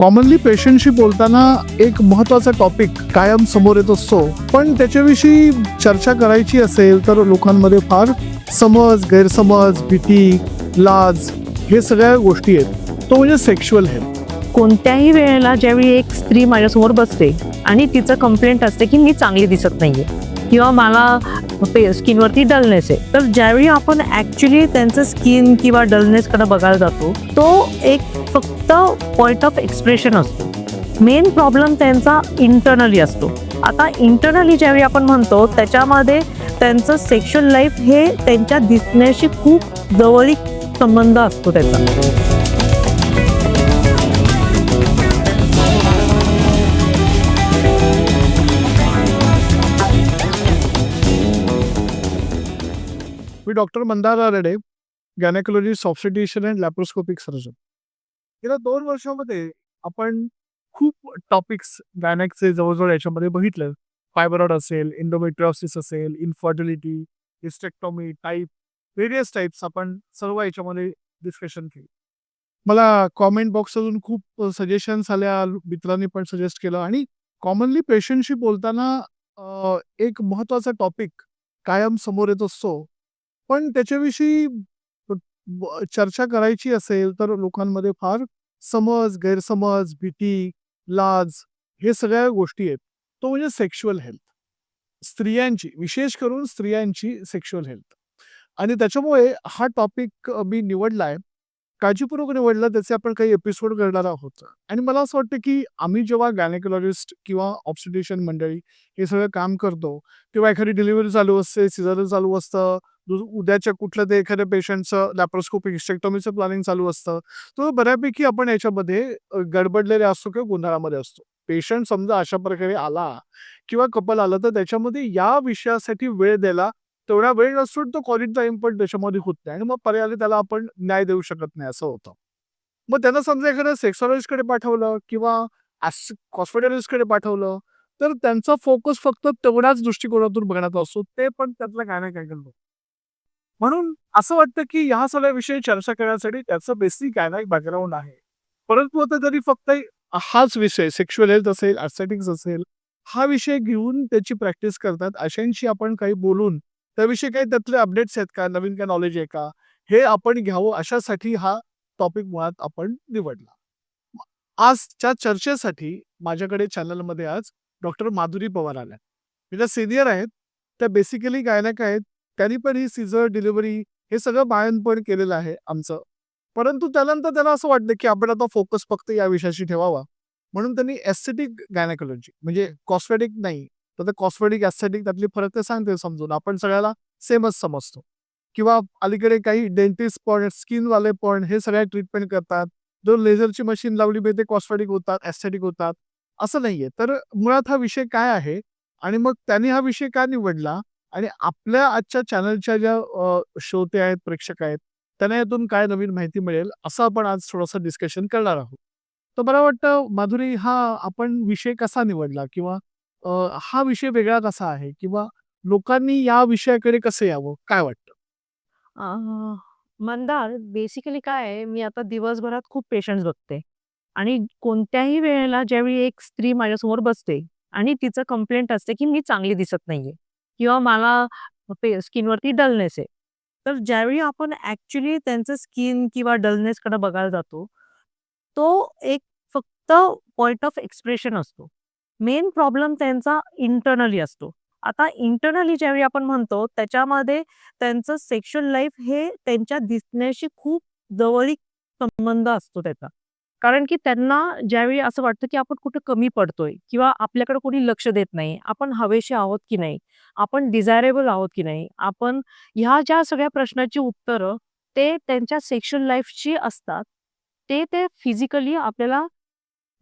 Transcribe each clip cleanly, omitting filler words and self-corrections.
Commonly पेशंटशी बोलताना एक महत्वाचा टॉपिक कायम समोर येत असतो, पण त्याच्याविषयी चर्चा करायची असेल तर लोकांमध्ये फार समज, गैरसमज, भीती, लाज हे सगळ्या गोष्टी आहेत. तो म्हणजे सेक्शुअल हेल्थ. कोणत्याही वेळेला ज्यावेळी एक स्त्री माझ्यासमोर बसते आणि तिचं कंप्लेंट असते की मी चांगली दिसत नाहीये किंवा मला स्किनवरती डलनेस आहे, तर ज्यावेळी आपण ॲक्च्युली त्यांचं स्किन किंवा डलनेसकडे बघायला जातो, तो एक फक्त पॉइंट ऑफ एक्सप्रेशन असतो. मेन प्रॉब्लेम त्यांचा इंटरनली असतो. आता इंटरनली ज्यावेळी आपण म्हणतो त्याच्यामध्ये त्यांचं सेक्शुअल लाईफ हे त्यांच्या दिसण्याशी खूप जवळीक संबंध असतो त्याचा. मी doctor Mandar Arde, gynaecologist, obstetrician and laparoscopic surgeon. गेल्या 2 वर्षामध्ये आपण खूप टॉपिक्स गायनेकचे जवळजवळ याच्यामध्ये बघितलं. फायब्रॉइड असेल, एंडोमेट्रियोसिस असेल, इन्फर्टिलिटी, हिस्टेक्टॉमी टाइप, व्हेरियस टाइप्स आपण सर्व याच्यामध्ये डिस्कशन केली. मला कॉमेंट बॉक्समधून खूप सजेशन्स आल्या, मित्रांनी पण सजेस्ट केलं आणि कॉमनली पेशंटशी बोलताना एक महत्त्वाचा टॉपिक कायम समोर येत असतो, पण त्याच्याविषयी चर्चा करायची असेल तर लोकांमध्ये फार समज, गैरसमज, भीती, लाज हे सगळ्या गोष्टी आहेत. तो म्हणजे सेक्शुअल हेल्थ. स्त्रियांची, विशेष करून स्त्रियांची सेक्शुअल हेल्थ. आणि त्याच्यामुळे हा टॉपिक मी निवडलाय. काळजीपूर्वक निवडला, त्याचे आपण काही एपिसोड करणार आहोत. आणि मला असं वाटतं, की आम्ही जेव्हा गायनेकोलॉजिस्ट किंवा ऑब्स्टेट्रिशियन मंडळी हे सगळं काम करतो, तेव्हा एखादी डिलिव्हरी चालू असते, सिझर चालू असतं, उद्याच्या कुठलं ते एखाद्या पेशंटचं लॅप्रोस्कोपिक हिस्टेक्टॉमीचं प्लॅनिंग चालू असतं. तर बऱ्यापैकी आपण याच्यामध्ये गडबडलेले असतो किंवा गोंधळामध्ये असतो. पेशंट समजा अशा प्रकारे आला किंवा कपल आलं, तर त्याच्यामध्ये या विषयासाठी वेळ द्यायला तेवढा वेळ नसून तो क्वालिटी टाईम पण त्याच्यामध्ये होत नाही आणि मग पर्यायाने त्याला आपण न्याय देऊ शकत नाही, असं होतं. मग त्यांना समजा एखाद्या सेक्सॉलॉजिस्टकडे पाठवलं किंवा कॉस्मेटॉलॉजिस्टकडे पाठवलं, तर त्यांचा फोकस फक्त तेवढ्याच दृष्टिकोनातून बघण्यात असतो, ते पण त्यातलं काय ना काय करतो. म्हणून असं वाटतं, की ह्या सगळ्या विषयी चर्चा करण्यासाठी त्याचं बेसिक गायनाक बॅकग्राऊंड आहे. परंतु आता जरी फक्त हाच विषय सेक्शुअल हेल्थ असेल, एस्थेटिक्स असेल, हा विषय घेऊन त्याची प्रॅक्टिस करतात, अशांशी आपण काही बोलून त्याविषयी काही त्यातले अपडेट्स आहेत का? नवीन काय नॉलेज आहे का? हे आपण घ्यावं अशासाठी हा टॉपिक मुळात आपण निवडला. आजच्या चर्चेसाठी माझ्याकडे चॅनलमध्ये आज डॉक्टर माधुरी पवार आल्या. त्या सीनियर आहेत. त्या बेसिकली गायनॅक आहेत. त्यांनी पण ही सीझर डिलिव्हरी हे सगळं बाळंतपण केलेलं आहे आमचं. परंतु त्यानंतर त्यांना असं वाटलं, की आपण आता फोकस फक्त या विषयाशी ठेवावा. म्हणून त्यांनी एस्थेटिक गायनेकोलॉजी म्हणजे कॉस्मेटिक नाही, तर ते कॉस्मेटिक, एस्थेटिक त्यातली फरक ते सांगते समजून. आपण सगळ्याला सेमच समजतो. किंवा अलीकडे काही डेंटिस्ट पण, स्किनवाले पण हे सगळ्या ट्रीटमेंट करतात. जो लेझरची मशीन लावली पाहिजे ते कॉस्मेटिक होतात, एस्थेटिक होतात, असं नाहीये. तर मुळात हा विषय काय आहे आणि मग त्यांनी हा विषय का निवडला आणि आपल्या आजच्या चॅनलच्या ज्या श्रोते आहेत, प्रेक्षक आहेत, त्यांना यातून काय नवीन माहिती मिळेल, असं आपण आज थोडंसं डिस्कशन करणार आहोत. तर मला वाटतं माधुरी, हा आपण विषय कसा निवडला किंवा हा विषय वेगळा कसा आहे किंवा लोकांनी या विषयाकडे कसं यावं, काय वाटतं? अ, मंदार बेसिकली काय आहे, मी आता दिवसभरात खूप पेशंट्स बघते आणि कोणत्याही वेळेला ज्यावेळी एक स्त्री माझ्यासमोर बसते आणि तिचं कंप्लेंट असते की मी चांगली दिसत नाहीये किंवा मला स्किनवरती डलनेस आहे. तर ज्यावेळी आपण ॲक्च्युली त्यांचं स्किन किंवा डलनेसकडे बघायला जातो, तो एक फक्त पॉइंट ऑफ एक्सप्रेशन असतो. मेन प्रॉब्लेम त्यांचा इंटरनली असतो. आता इंटरनली ज्यावेळी आपण म्हणतो त्याच्यामध्ये त्यांचं सेक्शुअल लाईफ हे त्यांच्या दिसण्याशी खूप जवळीक संबंध असतो त्याचा. कारण की त्यांना ज्यावेळी असं वाटतं की आपण कुठे कमी पडतोय किंवा आपल्याकडे कोणी लक्ष देत नाही, आपण हवेशी आहोत की नाही, आपण डिझायरेबल आहोत की नाही, आपण ह्या ज्या सगळ्या प्रश्नाची उत्तरं ते त्यांच्या सेक्शुअल लाईफची असतात. ते फिजिकली आपल्याला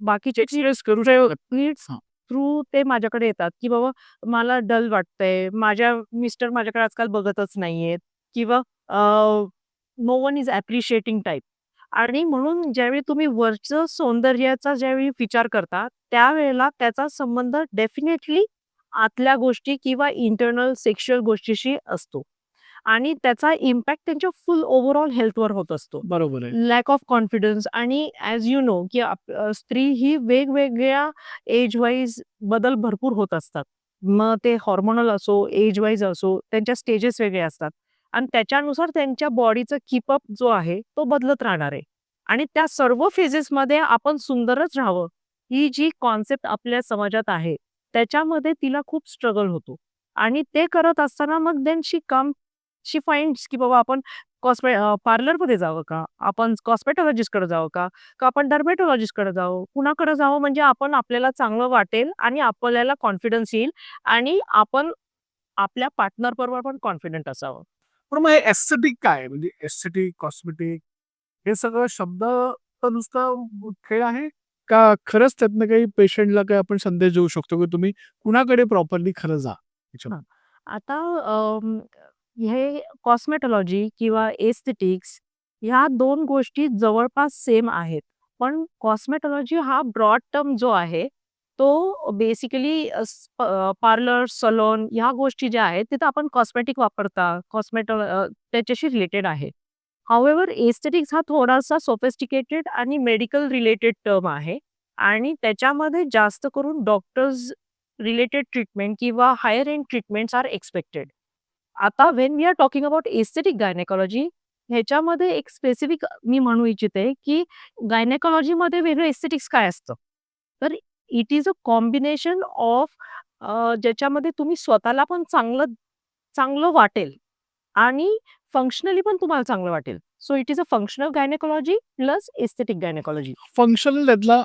बाकीचे एक्सप्रेस करू शकतात. नीड्स हां. थ्रू ते माझ्याकडे येतात, की बाबा मला डल वाटतंय, मिस्टर माझ्याकडे आजकाल बघतच नाहीयेत किंवा नो वन इज ॲप्रिशिएटिंग टाइप. आणि म्हणून ज्यावेळी तुम्ही वरचं सौंदर्याचा ज्यावेळी विचार करता, त्यावेळेला त्याचा संबंध डेफिनेटली आतल्या गोष्टी किंवा इंटरनल सेक्शुअल गोष्टीशी असतो. आणि त्याचा इम्पॅक्ट त्यांच्या फुल ओव्हरऑल हेल्थवर होत असतो. बरोबर आहे. लॅक ऑफ कॉन्फिडन्स आणि ॲज यू नो की स्त्री ही वेगवेगळ्या एज वाईज बदल भरपूर होत असतात. मग ते हॉर्मोनल असो, एज वाईज असो, त्यांच्या स्टेजेस वेगळे असतात आणि त्याच्यानुसार त्यांच्या बॉडीचा कीपअप जो आहे तो बदलत राहणार आहे. आणि त्या सर्व फेजेसमध्ये आपण सुंदरच राहावं, ही जी कॉन्सेप्ट आपल्या समाजात आहे, त्याच्यामध्ये तिला खूप स्ट्रगल होतो. आणि ते करत असताना मग देन शी फाइंड्स की बाबा आपण पार्लरमध्ये जावं का? आपण कॉस्मेटॉलॉजिस्टकडे जावं का? का आपण डर्मेटॉलॉजिस्टकडे जावं? कुणाकडे जावं म्हणजे आपण आपल्याला चांगलं वाटेल आणि आपल्याला कॉन्फिडन्स येईल आणि आपण आपल्या पार्टनर बरोबर पण कॉन्फिडंट असावं. पण मग हे एस्थेटिक काय आहे? म्हणजे एस्थेटिक, कॉस्मेटिक हे सगळं शब्द तर नुसता खेळ आहे? का खरंच त्यातनं काही पेशंटला काही आपण संदेश देऊ शकतो, की तुम्ही कुणाकडे प्रॉपरली खरं जा? हां. आता हे कॉस्मेटॉलॉजी किंवा एस्थेटिक्स ह्या 2 गोष्टी जवळपास सेम आहेत. पण कॉस्मेटॉलॉजी हा ब्रॉड टर्म जो आहे, तो बेसिकली पार्लर, सलून ह्या गोष्टी ज्या आहेत, तिथं आपण कॉस्मेटिक वापरता, त्याच्याशी रिलेटेड आहे. हाउएव्हर एस्थेटिक्स हा थोडासा सोफिस्टिकेटेड आणि मेडिकल रिलेटेड टर्म आहे आणि त्याच्यामध्ये जास्त करून डॉक्टर्स रिलेटेड ट्रीटमेंट किंवा higher end treatments are expected. आता when we are talking about aesthetic gynaecology ह्याच्यामध्ये एक स्पेसिफिक मी म्हणू इच्छिते, की गायनेकॉलॉजीमध्ये वेगळं एस्थेटिक्स काय असतं? तर it is a combination of ज्याच्यामध्ये तुम्ही स्वतःला पण चांगलं चांगलं वाटेल आणि फंक्शनली पण तुम्हाला चांगलं वाटेल. So it is a functional gynaecology plus aesthetic gynaecology. Functional त्यातला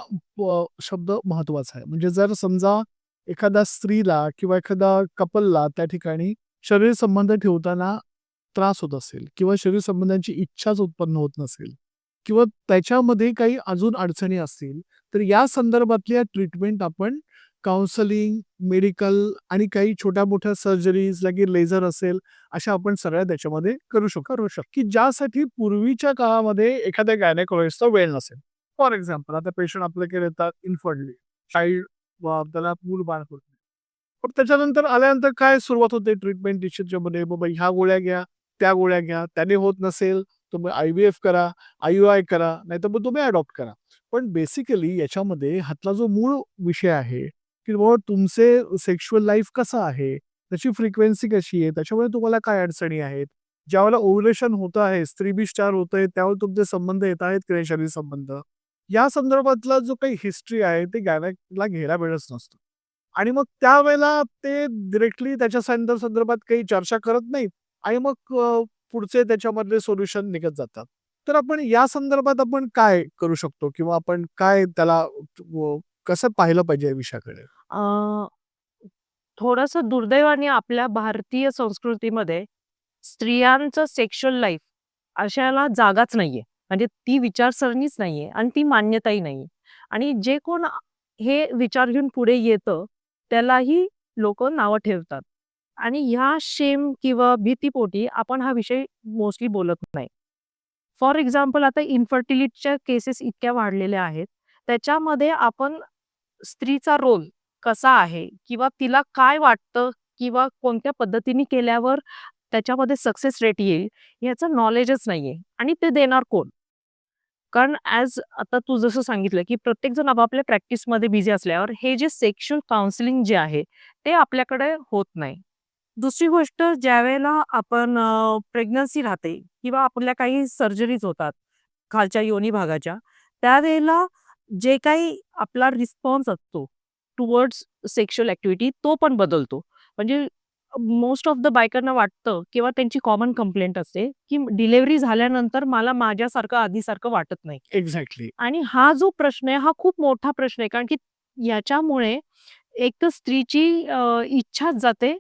शब्द महत्वाचा आहे. म्हणजे जर समजा एखाद्या स्त्रीला किंवा एखाद्या कपलला त्या ठिकाणी शरीर संबंध ठेवताना त्रास होत असेल किंवा शरीर संबंधांची इच्छाच उत्पन्न होत नसेल किंवा त्याच्यामध्ये काही अजून अडचणी असतील, तर या संदर्भातल्या ट्रीटमेंट आपण काउन्सलिंग, मेडिकल आणि काही छोट्या-मोठ्या सर्जरीज, लागे लेझर असेल, अशा आपण सगळ्या त्याच्यामध्ये करू शकतो, की ज्यासाठी पूर्वीच्या काळामध्ये एखाद्या गायनेकॉलॉजिस्टचा वेळ नसेल. फॉर एक्झाम्पल आता पेशंट आपल्याकडे येतात इन्फंटली, चाइल्ड त्याला मूल-बाळ होत नाही. पण त्याच्यानंतर आल्यानंतर काय सुरुवात होते ट्रीटमेंट डिसिजनमध्ये, बाबा ह्या गोळ्या घ्या, त्या गोळ्या घ्या. त्याने होत नसेल, तुम्ही IVF करा, IUI करा, नाहीतर मग तुम्ही अडॉप्ट करा. पण बेसिकली याच्यामध्ये ह्यातला जो मूळ विषय आहे, की बाबा तुमचे सेक्शुअल लाईफ कसं आहे, त्याची फ्रिक्वेन्सी कशी आहे, त्याच्यामध्ये तुम्हाला काय अडचणी आहेत. ज्यावेळेला ओव्ह्युलेशन होतं आहे, स्त्री-बी-स्टार होतंय, त्यावेळेला तुमचे संबंध येत आहेत की नाही शरीर संबंध. या संदर्भातला जो काही हिस्ट्री आहे, ते गायनेकला घ्यायला वेळच नसतो. आणि मग त्यावेळेला ते डायरेक्टली त्याच्या संदर्भात काही चर्चा करत नाहीत आणि मग पुढचे त्याच्यामधले सोल्युशन निघत जातात. तर आपण या संदर्भात आपण काय करू शकतो किंवा आपण काय त्याला कसं पाहिलं पाहिजे या विषयाकडे? थोडंसं दुर्दैवाने आपल्या भारतीय संस्कृतीमध्ये स्त्रियांचं सेक्शुअल लाईफ अशाला जागाच नाहीये. म्हणजे ती विचारसरणीच नाहीये आणि ती मान्यताही नाहीये. आणि जे कोण हे विचार घेऊन पुढे येतं, त्यालाही लोकं नावं ठेवतात. आणि ह्या शेम किंवा भीतीपोटी आपण हा विषय मोस्टली बोलत नाही. फॉर एक्झाम्पल आता इन्फर्टिलिटीच्या केसेस इतक्या वाढलेल्या आहेत. त्याच्यामध्ये आपण स्त्रीचा रोल कसा आहे किंवा तिला काय वाटतं किंवा कोणत्या पद्धतीने केल्यावर त्याच्यामध्ये सक्सेस रेट येईल याचं नॉलेजच नाहीये आणि ते देणार कोण? कारण आता तू जसं सांगितलं, की प्रत्येकजण आपापल्या प्रॅक्टिसमध्ये बिझी असल्यावर हे जे सेक्शुअल काउन्सिलिंग जे आहे, ते आपल्याकडे होत नाही. दुसरी गोष्ट ज्यावेळेला आपण प्रेग्नन्सी राहते किंवा आपल्या काही सर्जरीज होतात, खालच्या योनी भागाच्या, त्यावेळेला जे काही आपला रिस्पॉन्स असतो टुवर्ड्स सेक्शुअल ॲक्टिव्हिटी तो पण बदलतो. म्हणजे मोस्ट ऑफ द बायकांना वाटतं किंवा त्यांची कॉमन कंप्लेंट असते, की डिलिव्हरी झाल्यानंतर मला माझ्यासारखं आधीसारखं वाटत नाही. एक्झॅक्टली. आणि हा जो प्रश्न आहे, हा खूप मोठा प्रश्न आहे. कारण की याच्यामुळे एक तर स्त्रीची इच्छाच जाते,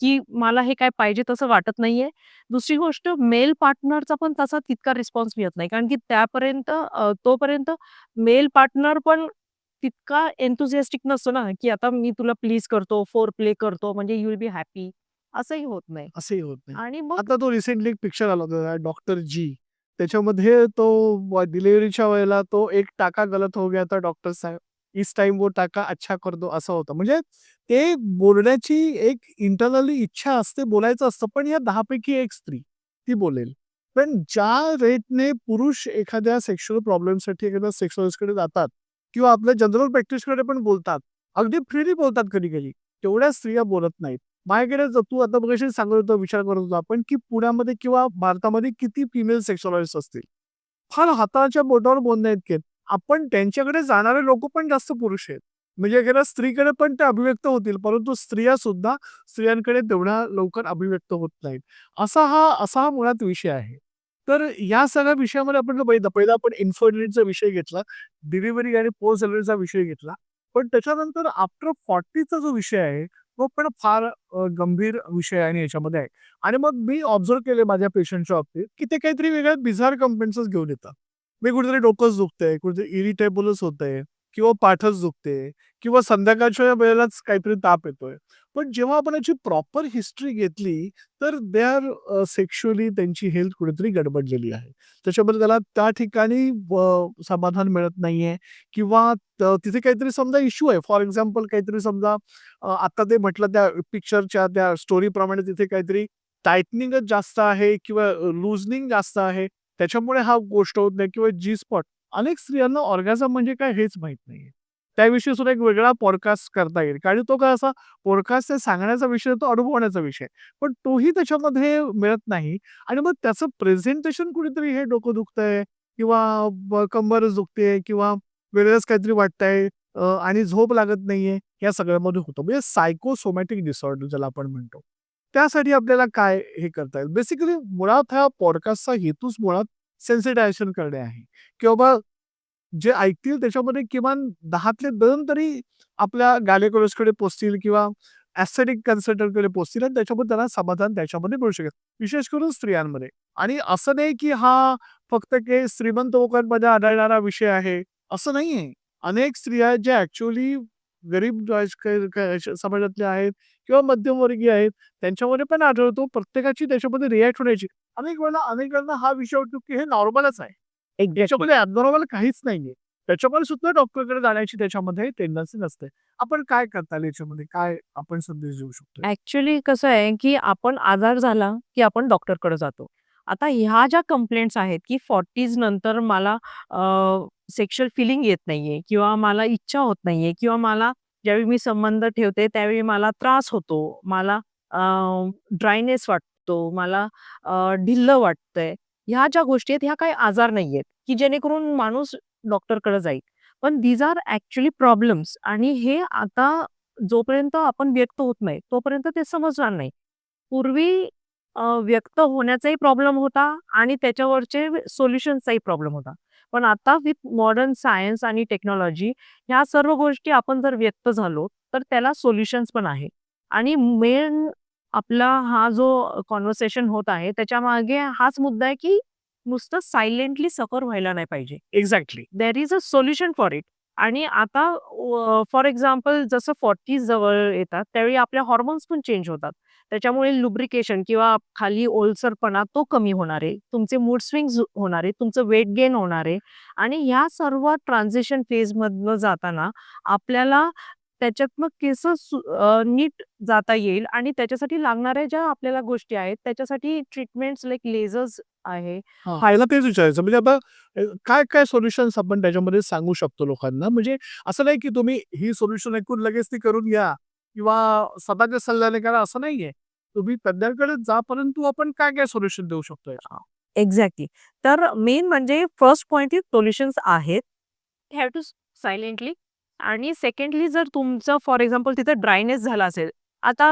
की मला हे काय पाहिजे तसं वाटत नाहीये. दुसरी गोष्ट मेल पार्टनरचा पण तसा तितका रिस्पॉन्स मिळत नाही. कारण की तोपर्यंत मेल पार्टनर पण तितका एन्थुसियास्टिक नसतो ना, की आता मी तुला प्लीज करतो, फोर प्ले करतो म्हणजे यू विल बी हॅपी असंही होत नाही. असंही होत नाही. आणि मग आता तो रिसेंटली एक पिक्चर आला होता डॉक्टर जी. त्याच्यामध्ये तो डिलिव्हरीच्या वेळेला तो एक टाका गलत हो गया था डॉक्टर साहेब. इस टाइम वो टाका अच्छा कर दो असं होतं. म्हणजे ते बोलण्याची एक इंटरनली इच्छा असते, बोलायचं असतं. पण या 10 पैकी 1 स्त्री ती बोलेल. पण ज्या रेटने पुरुष एखाद्या सेक्शुअल प्रॉब्लेमसाठी एखाद्या सेक्सॉलॉजिस्टकडे जातात किंवा आपल्या जनरल प्रॅक्टिसकडे पण बोलतात. अगदी फ्रीली बोलतात कधी-कधी. तेवढ्या स्त्रिया बोलत नाहीत. माझ्याकडे तू आता मगाशी सांगत होतो, विचार करत होतो आपण, की पुण्यामध्ये किंवा भारतामध्ये किती फिमेल सेक्सॉलॉजिस्ट असतील. फार हाताच्या बोटावर मोजण्याइतके आहेत. आपण त्यांच्याकडे जाणारे लोकं पण जास्त पुरुष आहेत. म्हणजे एखाद्या स्त्रीकडे पण ते अभिव्यक्त होतील, परंतु स्त्रिया सुद्धा स्त्रियांकडे तेवढ्या लवकर अभिव्यक्त होत नाहीत. असा हा मुळात विषय आहे. तर या सगळ्या विषयामध्ये आपण जर बघितलं, पहिला आपण इन्फर्टिलिटीचा विषय घेतला, डिलिव्हरी आणि पोस्ट डिलिव्हरीचा विषय घेतला. पण त्याच्यानंतर आफ्टर 40चा जो विषय आहे, तो पण फार गंभीर विषय आणि याच्यामध्ये आहे. आणि मग मी ऑब्झर्व्ह केले माझ्या पेशंटच्या बाबतीत, की ते काहीतरी वेगळ्या बिझार कंप्लेंट्सच घेऊन येतात. मी कुठेतरी डोकंच दुखतंय, कुठेतरी इरिटेबलच होतंय किंवा पाठच दुखते किंवा संध्याकाळच्या वेळेलाच काहीतरी ताप येतोय. पण जेव्हा आपण याची प्रॉपर हिस्ट्री घेतली, तर दे आर सेक्शुअली त्यांची हेल्थ कुठेतरी गडबडलेली आहे. त्याच्यामध्ये त्याला त्या ठिकाणी समाधान मिळत नाहीये किंवा तिथे काहीतरी समजा इश्यू आहे. फॉर एक्झाम्पल काहीतरी समजा आता ते म्हटलं त्या पिक्चरच्या त्या स्टोरीप्रमाणे तिथे काहीतरी टाईटनिंगच जास्त आहे किंवा लूजनिंग जास्त आहे. त्याच्यामुळे हा गोष्ट होत नाही किंवा जी स्पॉट. अनेक स्त्रियांना ऑर्गाझम म्हणजे काय हेच माहीत नाहीये. त्याविषयी सुद्धा एक वेगळा पॉडकास्ट करता येईल. कारण तो काय असा पॉडकास्ट ते सांगण्याचा विषय, तो अनुभवण्याचा विषय. पण तोही त्याच्यामध्ये मिळत नाही आणि मग त्याचं प्रेझेंटेशन कुठेतरी हे डोकं दुखतंय किंवा कंबरच दुखतेय किंवा वेगळंच काहीतरी वाटतंय आणि झोप लागत नाहीये, या सगळ्यामध्ये होतं. म्हणजे सायकोसोमॅटिक डिसऑर्डर ज्याला आपण म्हणतो. त्यासाठी आपल्याला काय हे करता येईल? बेसिकली मुळात हा पॉडकास्टचा हेतूच मुळात सेन्सिटायझेशन करणे आहे, की बाबा जे ऐकतील त्याच्यामध्ये किमान 10तले 2 तरी आपल्या गायनेकोलॉजिस्टकडे पोहोचतील किंवा एस्थेटिक कन्सल्टंटकडे पोहोचतील आणि त्याच्यामध्ये त्यांना समाधान त्याच्यामध्ये मिळू शकेल. विशेष करून स्त्रियांमध्ये. आणि असं नाही की हा फक्त काही श्रीमंत लोकांमध्ये आढळणारा विषय आहे, असं नाहीये. अनेक स्त्रिया आहेत ज्या ॲक्चुअली गरीब समाजातल्या आहेत किंवा मध्यमवर्गीय आहेत, त्यांच्यामध्ये पण आढळतो. प्रत्येकाची त्याच्यामध्ये रिएक्ट होण्याची. अनेक वेळेला हा विषय होतो की हे नॉर्मलच आहे. एक्झॅक्टली. याच्यामध्ये ॲबनॉर्मल काहीच नाहीये. त्याच्यामुळे सुद्धा डॉक्टरकडे जाण्याची त्याच्यामध्ये टेंडन्सी नसते. आपण काय करता येईल याच्यामध्ये? काय आपण संदेश देऊ शकतो? ॲक्चुअली कसं आहे, की आपण आजार झाला, की आपण डॉक्टरकडे जातो. आता ह्या ज्या कंप्लेंट्स आहेत, की 40s नंतर मला सेक्शुअल फीलिंग येत नाहीये किंवा मला इच्छा होत नाहीये किंवा मला ज्यावेळी मी संबंध ठेवते, त्यावेळी मला त्रास होतो. मला ड्रायनेस वाटतो. मला ढिल्लं वाटतंय. ह्या ज्या गोष्टी आहेत, ह्या काही आजार नाहीयेत, की जेणेकरून माणूस डॉक्टरकडे जाईल. पण दीज आर ॲक्चुअली प्रॉब्लेम्स आणि हे आता जोपर्यंत आपण व्यक्त होत नाही, तोपर्यंत ते समजणार नाही. पूर्वी व्यक्त होण्याचाही प्रॉब्लेम होता आणि त्याच्यावरचे सोल्युशन्सचाही प्रॉब्लेम होता. पण आता विथ मॉडर्न सायन्स आणि टेक्नॉलॉजी ह्या सर्व गोष्टी आपण जर व्यक्त झालो, तर त्याला सोल्युशन्स पण आहे. आणि मेन आपला हा जो कन्व्हर्सेशन होत आहे, त्याच्यामागे हाच मुद्दा आहे, की नुसतं सायलेंटली सफर व्हायला नाही पाहिजे. Exactly. There is a solution for it. आणि आता फॉर एक्झाम्पल जसं 40s जवळ येतात, त्यावेळी आपल्या हार्मोन्स पण चेंज होतात. त्याच्यामुळे लुब्रिकेशन किंवा खाली ओलसरपणा तो कमी होणार आहे. तुमचे मूड स्विंग्स होणार आहे. तुमचं वेट गेन होणार आहे. आणि ह्या सर्व ट्रान्झिशन फेजमधनं जाताना आपल्याला त्याच्यातनं कसं नीट जाता येईल आणि त्याच्यासाठी लागणाऱ्या ज्या आपल्याला गोष्टी आहेत, त्याच्यासाठी ट्रीटमेंट्स लाइक लेझर्स आहे. हां, मला तेच विचारायचं. म्हणजे आता काय सोल्युशन्स आपण त्याच्यामध्ये सांगू शकतो लोकांना? म्हणजे असं नाही की तुम्ही ही सोल्युशन ऐकून लगेच ती करून घ्या किंवा स्वतःच्या सल्ल्याने करा असं नाहीये. तुम्ही तज्ञांकडे जा, परंतु आपण काय सोल्युशन देऊ शकतो याच्यावर? एक्झॅक्टली. तर मेन म्हणजे फर्स्ट पॉइंट इज सोल्युशन्स आहेत. Have to silently. आणि सेकंडली जर तुमचं फॉर एक्झाम्पल तिथे ड्रायनेस झाला असेल. आता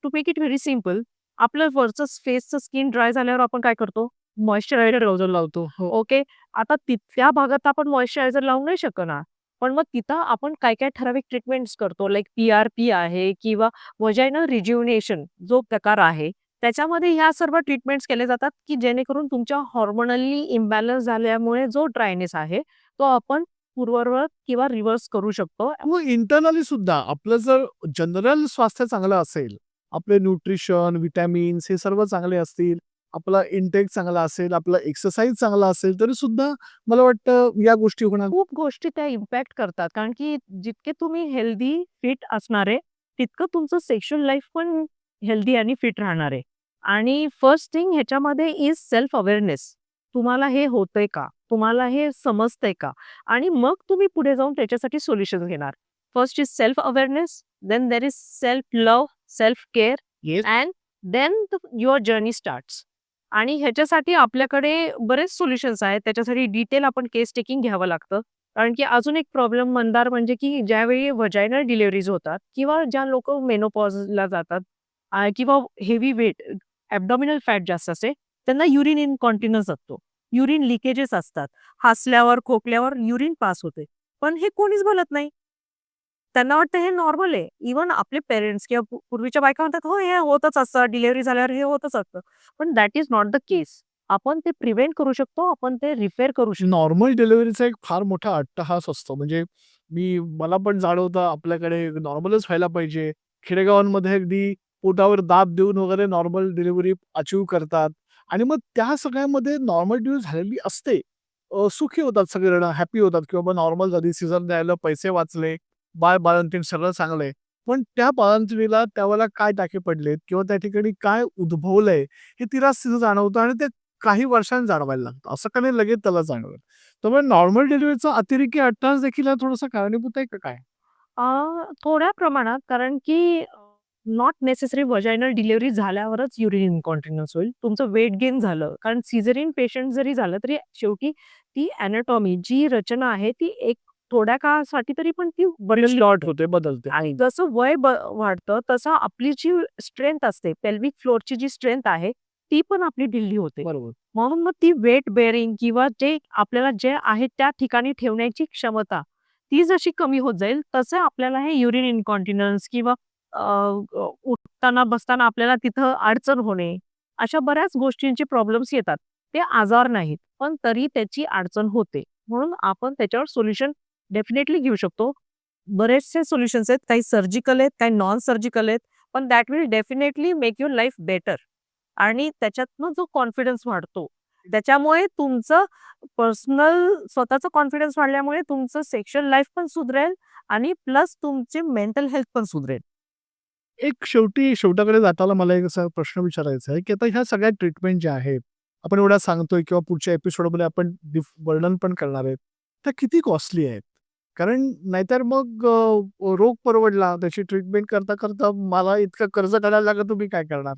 to make it very simple, आपलं वरचं फेसचं स्किन ड्राय झाल्यावर आपण काय करतो? मॉइश्चरायझर ब्राउझर लावतो. हो. ओके. आता त्या भागात आपण मॉइश्चरायझर लावू नाही शकणार. पण मग तिथं आपण काय-काय ठराविक ट्रीटमेंट्स करतो लाइक पी-आर-पी आहे किंवा व्हजायनल रिज्युव्हनेशन जो प्रकार आहे, त्याच्यामध्ये ह्या सर्व ट्रीटमेंट्स केले जातात, की जेणेकरून तुमच्या हार्मोनली इम्बॅलन्स झाल्यामुळे जो ड्रायनेस आहे, तो आपण पूर्ववत किंवा रिव्हर्स करू शकतो. मग इंटरनली सुद्धा आपलं जर जनरल स्वास्थ्य चांगलं असेल, आपले न्यूट्रिशन, व्हिटॅमिन्स हे सर्व चांगले असतील, आपला इंटेक चांगला असेल, आपला एक्सरसाइज चांगला असेल, तरी सुद्धा मला वाटतं या गोष्टी होणार. खूप गोष्टी त्या इम्पॅक्ट करतात. कारण की जितके तुम्ही हेल्दी, फिट असणार आहे, तितकं तुमचं सेक्शुअल लाईफ पण हेल्दी आणि फिट राहणार आहे. आणि फर्स्ट थिंग ह्याच्यामध्ये इज सेल्फ अवेअरनेस. तुम्हाला हे होतंय का? तुम्हाला हे समजतंय का? आणि मग तुम्ही पुढे जाऊन त्याच्यासाठी सोल्युशन्स घेणार. First is self awareness, then there is self love, self care yes. And then your journey starts. आणि ह्याच्यासाठी आपल्याकडे बरेच सोल्युशन्स आहेत. त्याच्यासाठी डिटेल आपण केस टेकिंग घ्यावं लागतं. कारण की अजून एक प्रॉब्लेम मंदार म्हणजे की ज्यावेळी व्हजायनल डिलिव्हरीज होतात किंवा ज्या लोकं मेनोपॉजला जातात किंवा हेवी वेट, ॲब्डॉमिनल फॅट जास्त असते, त्यांना युरिन इनकॉन्टिनन्स असतो. युरिन लिकेजेस असतात. हसल्यावर, खोकल्यावर युरिन पास होते. पण हे कोणीच बोलत नाही. त्यांना वाटतं हे नॉर्मल आहे. इव्हन आपले पेरेंट्स किंवा पूर्वीच्या बायका म्हणतात, "हो, हे होतच असतं. डिलिव्हरी झाल्यावर हे होतच असतं." पण दॅट इज नॉट द केस. आपण ते प्रिव्हेंट करू शकतो. आपण ते रिपेअर करू शकतो. नॉर्मल डिलिव्हरीचा एक फार मोठा अट्टहास असतो. म्हणजे मला पण जाणवतं आपल्याकडे नॉर्मलच व्हायला पाहिजे. खेडेगावांमध्ये अगदी पोटावर दाब देऊन वगैरे नॉर्मल डिलिव्हरी अचीव्ह करतात आणि मग त्या सगळ्यामध्ये नॉर्मल डिलिव्हरी झालेली असते. सुखी होतात सगळेजण, हॅपी होतात की बाबा नॉर्मल झाली, सीझर द्यायला पैसे वाचले, बाळंतीण सगळं चांगलं आहे. पण त्या बाळंतिणीला त्यावेळेला काय टाके पडलेत किंवा त्या ठिकाणी काय उद्भवलंय, हे तिलाच तिथं जाणवतं आणि ते काही वर्षांनी जाणवायला लागतं. असं का नाही लगेच त्याला जाणवत. त्यामुळे नॉर्मल डिलिव्हरीचा अतिरेकी अट्टहास देखील हा थोडासा कारणीभूत आहे का काय? थोड्या प्रमाणात कारण की नॉट नेसेसरी व्हजायनल डिलिव्हरी झाल्यावरच युरिन इन्कॉन्टिन्यूअन्स होईल. तुमचं वेट गेन झालं कारण सिझेरियन पेशंट जरी झालं तरी शेवटी ती एनाटॉमी जी रचना आहे ती एक थोड्या काळासाठी तरी पण ती बदलली शॉर्ट होते, बदलते. आणि जसं वय वाढतं तसं आपली जी स्ट्रेंथ असते, पेल्विक फ्लोअरची जी स्ट्रेंथ आहे, ती पण आपली ढिली होते. बरोबर. म्हणून मग ती वेट बेअरिंग किंवा जे आपल्याला जे आहे त्या ठिकाणी ठेवण्याची क्षमता, ती जशी कमी होत जाईल, तसं आपल्याला हे युरिन इन्कॉन्टिनन्स किंवा उठताना, बसताना आपल्याला तिथं अडचण होणे, अशा बऱ्याच गोष्टींचे प्रॉब्लेम्स येतात. ते आजार नाहीत, पण तरी त्याची अडचण होते. म्हणून आपण त्याच्यावर सोल्युशन डेफिनेटली घेऊ शकतो. बरेचसे सोल्युशन्स आहेत. काही सर्जिकल आहेत, काही नॉन सर्जिकल आहेत. पण that will definitely make your life better आणि त्याच्यातनं जो कॉन्फिडन्स वाढतो, त्याच्यामुळे तुमचं पर्सनल स्वतःचा कॉन्फिडन्स वाढल्यामुळे तुमचं सेक्शुअल लाईफ पण सुधरेल आणि प्लस तुमची मेंटल हेल्थ पण सुधरेल. एक शेवटाकडे जाताना मला एक असा प्रश्न विचारायचा आहे, की आता ह्या सगळ्या ट्रीटमेंट ज्या आहेत, आपण एवढ्या सांगतोय किंवा पुढच्या एपिसोडमध्ये आपण वर्णन पण करणार आहेत, त्या किती कॉस्टली आहेत? कारण नाहीतर मग रोग परवडला, त्याची ट्रीटमेंट करता मला इतकं कर्ज काढायला लागलं, तुम्ही काय करणार?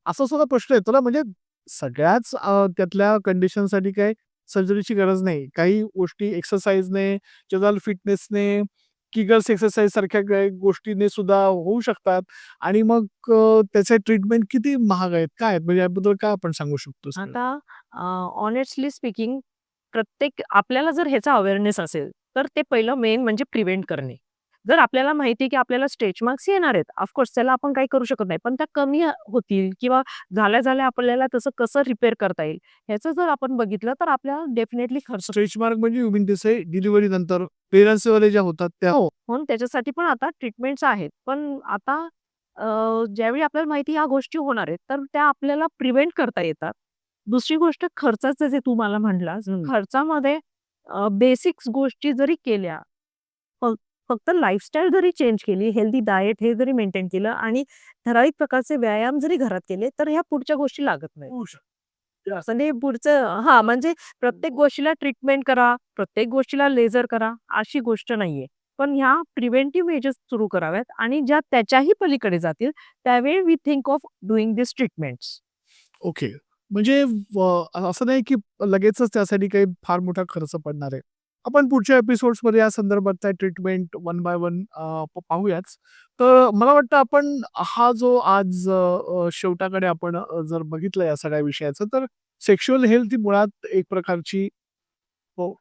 असा सुद्धा प्रश्न येतो ना, म्हणजे सगळ्याच त्यातल्या कंडिशनसाठी काही सर्जरीची गरज नाही. काही गोष्टी एक्सरसाइजने, जनरल फिटनेसने, किगल्स एक्सरसाइज सारख्या काही गोष्टींनी सुद्धा होऊ शकतात आणि मग त्याचे ट्रीटमेंट किती महाग आहेत, काय आहेत? म्हणजे याबद्दल काय आपण सांगू शकतो सर? आता ऑनेस्टली स्पीकिंग प्रत्येक आपल्याला जर ह्याचा अवेअरनेस असेल, तर ते पहिलं मेन म्हणजे प्रिव्हेंट करणे. जर आपल्याला माहिती आहे, की आपल्याला स्ट्रेच मार्क्स येणार आहेत, ऑफकोर्स त्याला आपण काही करू शकत नाही. पण त्या कमी होतील किंवा झाल्या-झाल्या आपल्याला तसं कसं रिपेअर करता येईल, ह्याचं जर आपण बघितलं, तर आपल्याला डेफिनेटली खर्च स्ट्रेच मार्क म्हणजे you mean to say delivery नंतर प्रेग्नन्सीवाले ज्या होतात त्या? हो, म्हणून त्याच्यासाठी पण आता ट्रीटमेंट्स आहेत. पण आता ज्यावेळी आपल्याला माहिती ह्या गोष्टी होणार आहेत, तर त्या आपल्याला प्रिव्हेंट करता येतात. दुसरी गोष्ट खर्चाचं जे तू मला म्हटलास, हं. खर्चामध्ये बेसिक्स गोष्टी जरी केल्या, फ फक्त लाईफस्टाईल जरी चेंज केली, हेल्दी डाएट हे जरी मेंटेन केलं आणि ठराविक प्रकारचे व्यायाम जरी घरात केले, तर ह्या पुढच्या गोष्टी लागत नाहीत. होऊ शकतं. म्हणजे पुढचं म्हणजे प्रत्येक गोष्टीला ट्रीटमेंट करा, प्रत्येक गोष्टीला लेझर करा, अशी गोष्ट नाहीये. पण ह्या प्रिव्हेंटिव्ह मेजर्स सुरू कराव्यात आणि ज्या त्याच्याही पलीकडे जातील, त्यावेळी we think of doing this treatments. Okay. म्हणजे असं नाही की लगेचच त्यासाठी काही फार मोठा खर्च पडणार आहे. आपण पुढच्या एपिसोड्समध्ये या संदर्भातल्या ट्रीटमेंट वन बाय वन पाहूयाच. तर मला वाटतं आपण हा जो आज शेवटाकडे आपण जर बघितलं या सगळ्या विषयाचं, तर सेक्शुअल हेल्थ ही मुळात एक प्रकारची हो.